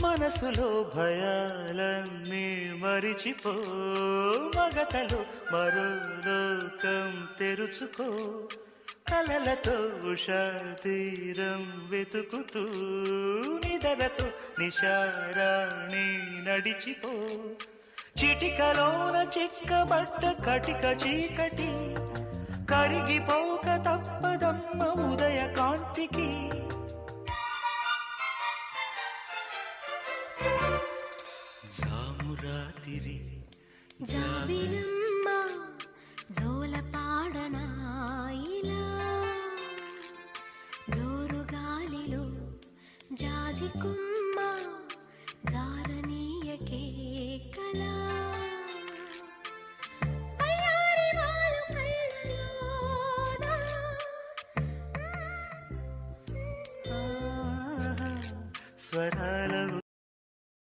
మనసులో భయాలన్నీ మరిచిపో మగతలో మరో లోకం తెరుచుకో కలలతో ఉషా తీరం వెతుకుతూ నిదరతో నిశారాణి నడిచిపో చిటికలోన చిక్కబట్ట కటిక చీకటి కరిగిపోక తప్పదమ్మ ఉదయ కాంతికి జామురాతిరి జాబిలం